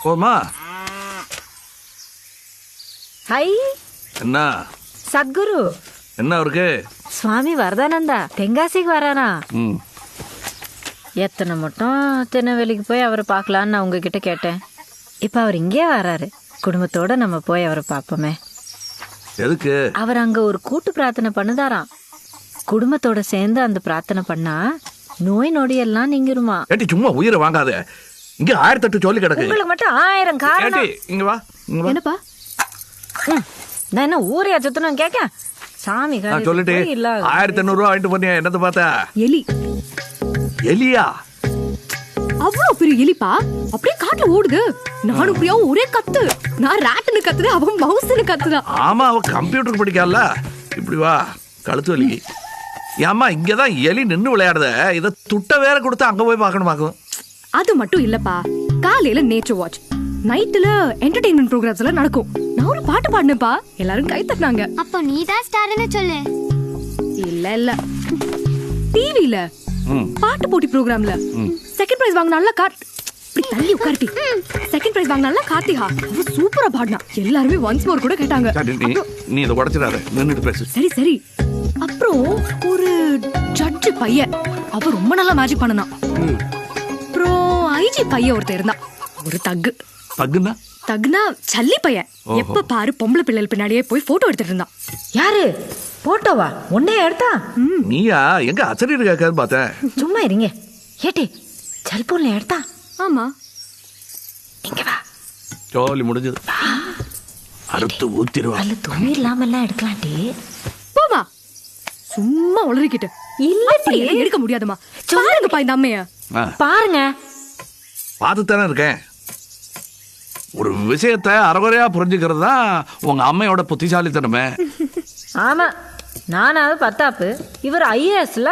போமா. ஹை என்ன சத்குரு, என்ன இருக்கு? சுவாமி வரதானந்தா தென்காசிக்கு வரானா? எத்தனை மட்டும் திருநெல்வேலிக்கு போய் அவரை பார்க்கலான்னு நான் உங்ககிட்ட கேட்டேன். இப்போ அவர் இங்கே வராரு. குடும்பத்தோட நம்ம போய் அவரை பார்ப்போமே. எதுக்கு? அவர் அங்க ஒரு கூட்டு பிரார்த்தனை பண்ணுதாராம். குடும்பத்தோட சேர்ந்து அந்த பிரார்த்தனை பண்ணா நோய் நொடியெல்லாம் நீங்கிருமா. ஏட்டி சும்மா உயிரை வாங்காத. இங்க 1008 சொல்லி கிடக்கு. உங்களுக்கு மட்டும் 1000 காரணம். இங்க வா. என்னப்பா? நான் என்ன ஊரையா சுத்தணும் கேட்க? சாமி சொல்லிட்டு 1500 ரூபா வாங்கிட்டு போனியா? என்னது பார்த்தா? எலி. எலியா? அவ்வளவு பெரிய எலிப்பா, அப்படியே காட்டுல ஓடுது. நானும் பிரியாவும் ஒரே கத்து. நான் ராட்டுன்னு கத்துது, அவன் மவுஸ்னு கத்துதா. ஆமா, அவ கம்ப்யூட்டர் படிக்கல. இப்படி வா, கழுத்து வலி. ஏமா இங்கதான் எலி நின்னு விளையாடுத. இத துட்ட வேற கொடுத்து அங்க போய் பார்க்கணுமாக்கும். அது மட்டும் இல்லப்பா, காலையில நேச்சர் வாட்ச், நைட்ல என்டர்டெயின்மெண்ட் ப்ரோகிராம்ஸ் எல்லாம் நடக்கும். நான் ஒரு பாட்டு பாடினேப்பா, எல்லாரும் கை தட்டினாங்க. அப்ப நீ தான் ஸ்டார்னு சொல்லு. இல்ல டிவில பாட்டு போட்டி ப்ரோகிராம்ல செகண்ட் பிரைஸ் வாங்கினால இப்படி தள்ளி உட்கார்த்தி செகண்ட் பிரைஸ் வாங்கினால கார்த்திகா சூப்பரா பாடினா. எல்லாருமே ஒன்ஸ் மோர் கூட கேட்டாங்க. நீ இத உடைச்சிடாத, நின்னுட்டு பேசு. சரி. அப்புறம் ஒரு ஜட்ஜ் பையன், அவர் ரொம்ப நல்லா மேஜிக் பண்ணனா. அப்புறம் ஐஜி பையன் ஒருத்தர் இருந்தா, ஒரு தகுனா சல்லி பையன். எப்ப பாரு பொம்பளை பிள்ளைகள் பின்னாடியே போய் போட்டோ எடுத்துட்டு இருந்தான். யாரு போட்டோவா? உன்னைய எடுத்தா? நீயா? எங்க அசரீர் கேட்காது பார்த்தேன். சும்மா இருங்க. ஏட்டி செல்போன்ல எடுத்தா? ஆமா. இங்க வா. ஜோலி முடிஞ்சது. அறுத்து ஊத்திடுவா. அல்ல துணி இல்லாம எல்லாம் எடுக்கலாண்டி. போமா, சும்மா உளறிக்கிட்டு. இல்ல எடுக்க முடியாதுமா. பாருங்கப்பா இந்த அம்மைய. பாருங்க. பார்த்துத்தானே இருக்கேன். ஒரு விஷயத்தை அறகுறையா புரிஞ்சுக்கிறது தான் உங்க அம்மையோட புத்திசாலித்தனமே. ஆமா, நானாவது பத்தாப்பு, இவர் ஐஏஎஸ்ல.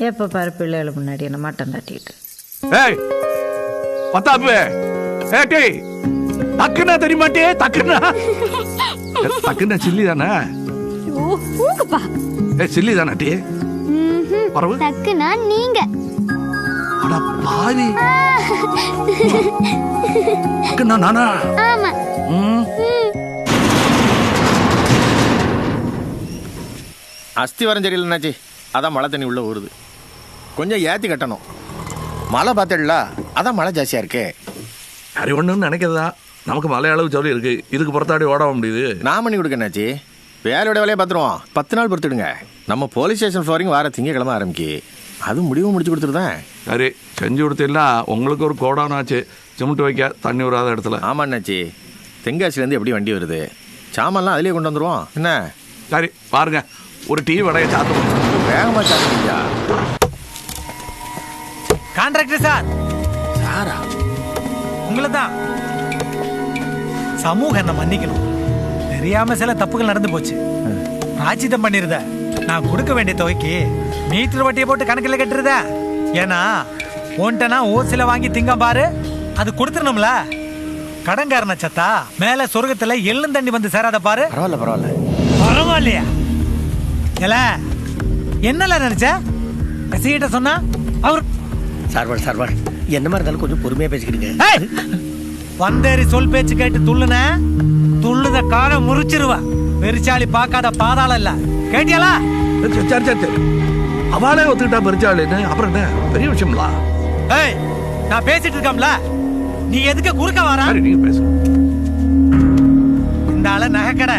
எப்ப பாரு பிள்ளைகள் முன்னாடி என்ன மட்டம் தட்டிட்டு. ஏய் பத்தாப்பு, ஏய் தக்குனா தெரியுமாட்டே? தக்குனா சில்லி தானே? ஓ ஊங்கப்பா. சில்லி தானே டீ? பரவு தக்குனா நீங்க. அட பாவி. தக்குனா நானா? ஆமா. அஸ்தி வரம் சரியில்லைனாச்சி, அதான் மழை தண்ணி உள்ள ஊறுது. கொஞ்சம் ஏற்றி கட்டணும். மழை பார்த்துடல, அதான் மழை ஜாஸ்தியாக இருக்கு. சரி ஒன்றுன்னு நினைக்கிறதா. நமக்கு மலை அளவு சொல்லி இருக்கு. இதுக்கு புறத்தாடி ஓட முடியுது. நான் பண்ணி கொடுக்கணாச்சி, வேலையோட வேலையை பார்த்துருவோம். 10 நாள் பொறுத்துடுங்க. நம்ம போலீஸ் ஸ்டேஷன் ஃப்ளோரிங் வார திங்கக்கிழமை ஆரம்பிக்கி, அது முடிவும் முடிச்சு கொடுத்துருதேன். சரி செஞ்சு கொடுத்தீங்களா? உங்களுக்கு ஒரு கோடானாச்சு சிமெண்ட் வைக்க தண்ணி வராத இடத்துல. ஆமாண்ணாச்சி, தென்காசிலேருந்து எப்படி வண்டி வருது, சாமான்லாம் அதிலே கொண்டு வந்துடுவோம். என்ன? சரி பாருங்க, ஒரு டீ வடையை சாத்துவோம். வேகமாக சாப்பிட்டீங்களா? Contractor sir. சாரா? உங்களை தான். சமூகம் என்ன மன்னிக்கணும். தெரியாம சில தப்புகள் நடந்து போச்சு. ராஜிதம் பண்ணிருத. நான் கொடுக்க வேண்டிய தொகைக்கு மீட்டர் வட்டியை போட்டு கணக்கில் கட்டுறத. ஏன்னா ஓன்ட்டனா ஓசில வாங்கி திங்க பாரு, அது கொடுத்துடணும்ல. கடன்காரன சத்தா மேல சொர்க்கத்துல எள்ளும் தண்ணி வந்து சேராத பாரு. பரவாயில்லையா? என்னல நினைச்ச? கசிகிட்ட சொன்னா அவர் சார்பார் என்ன மாதிரி இருந்தாலும் கொஞ்சம் பொறுமையா பேசிக்கிடுங்க. வந்தேரி சொல் பேச்சு கேட்டு துள்ளுத காலை முறிச்சிருவா. பெருச்சாளி பார்க்காத பாதாளம் இல்ல. கேட்டியாலா? அவளே ஒத்துக்கிட்டா பெருச்சாளின்னு அப்புறம் என்ன பெரிய விஷயம்ல? நான் பேசிட்டு இருக்கோம்ல, நீ எதுக்கு குறுக்க வாரா? நீங்க பேசு. இந்த ஆள நகைக்கடை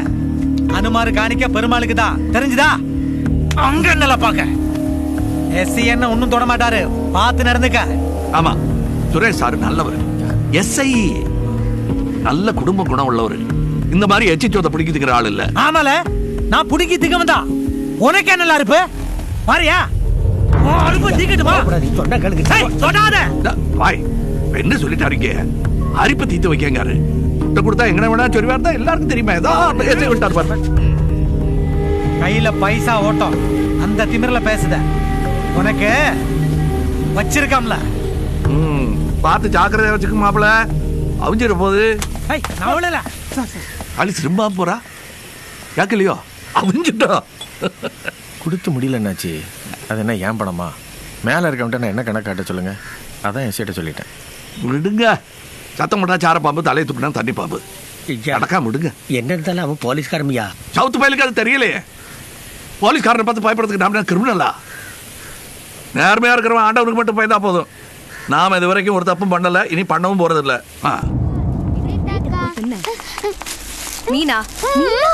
அனுமாரு காணிக்க பெருமாளுக்கு தான் தெரிஞ்சுதா? அங்க என்னல பாக்க எஸ்சி என்ன ஒன்னும் தொட மாட்டாரு, பார்த்து நடந்துக்க. ஆமா, சுரேஷ் சார் நல்லவர். எஸ்ஐ நல்ல குடும்ப குணம் உள்ளவர். இந்த மாதிரி எச்சிச்சோத பிடிக்கிறதுக்கிற ஆள் இல்ல. ஆமால, நான் பிடிக்கி திங்க வந்தா உனக்கு என்ன இருப்பு? பாரியா அருப்பு தீக்கட்டுமா? நீ சொன்னா கேளுங்க. தொடாத பாய். என்ன சொல்லிட்டாருங்க? அரிப்பு தீத்து வைக்கங்காரு. முட்டை கொடுத்தா எங்கன வேணா சொல்லுவா இருந்தா எல்லாருக்கும் தெரியுமா? ஏதோ பேசி விட்டார் பாருங்க. கையில பைசா ஓட்டம் அந்த திமிரல பேசுத. உனக்கு வச்சிருக்காம்ல. பார்த்து ஜாக்கிரதையா வச்சுக்க மாப்பிள. அவிஞ்சிட போகுது. அழி திரும்ப போறா. கேட்கலையோ? அவிஞ்சிட்டா. கொடுத்து முடியலன்னாச்சு. அது என்ன ஏன் பணமா? மேலே இருக்கவன்ட்ட நான் என்ன கணக்கு காட்ட சொல்லுங்க. அதான் என் சீட்டை சொல்லிட்டேன். விடுங்க, சத்தம் போட்டா சார பாம்பு, தலையை தூக்கினா தண்ணி பாம்பு. ஐயா, அடக்காம விடுங்க. என்ன இருந்தாலும் அவன் போலீஸ்காரமியா. சவுத்து பயிலுக்கு அது தெரியலையே. போலீஸ்காரனை பார்த்து பயப்படுறதுக்கு நாம கிரிமினலா? நேர்மையா இருக்கிறவன் ஆண்டவனுக்கு மட்டும் பயந்தா போதும். நாம இது வரைக்கும் ஒரு தப்பும் பண்ணல, இனி பண்ணவும் போறதில்ல. மீனா மீனா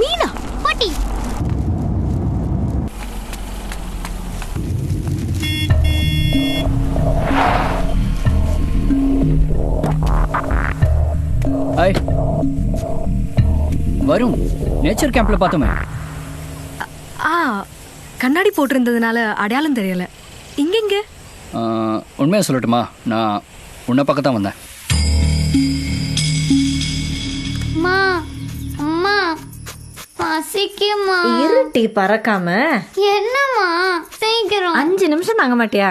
மீனா போட்டி. ஹாய் வரும். நேச்சர் கேம்ப்ல பார்த்தோமே. கண்ணாடி போட்டிருந்ததுனால அடையாளம் தெரியல. இங்க உண்மையாக சொல்லட்டுமா, நான் உன்னை பக்கம் தான் வந்தேன். அம்மா அம்மா பசிக்குமா? இருட்டி பறக்காம. என்னம்மா சீக்கிரம். 5 நிமிஷம் தாங்க மாட்டியா?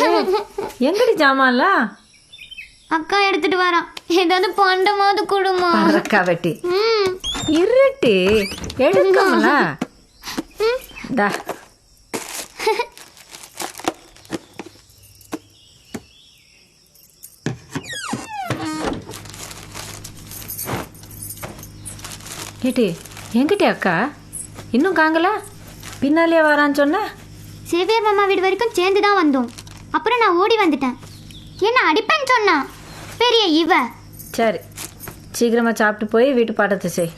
அம்மா எங்கடி ஜாமான்லாம்? அக்கா எடுத்துட்டு வரான். ஏதாவது பண்டமாவது கொடுமா. பறக்கா வெட்டி. இருட்டி எடுக்கல. டா கேட்டி என்கிட்ட அக்கா இன்னும் காங்கல? பின்னாலே வரான்னு சொன்ன. சேவியர் மாமா வீடு வரைக்கும் சேர்ந்து தான் வந்தோம். அப்புறம் நான் ஓடி வந்துட்டேன். என்ன அடிப்பேன்னு சொன்னா பெரிய இவ. சரி சீக்கிரமா சாப்பிட்டு போய் வீட்டு பாடத்தை செய்.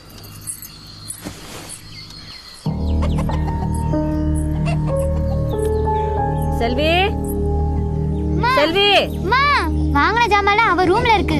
செல்வி செல்வி அம்மா வாங்கின ஜாமான் அவ ரூம்ல இருக்கு.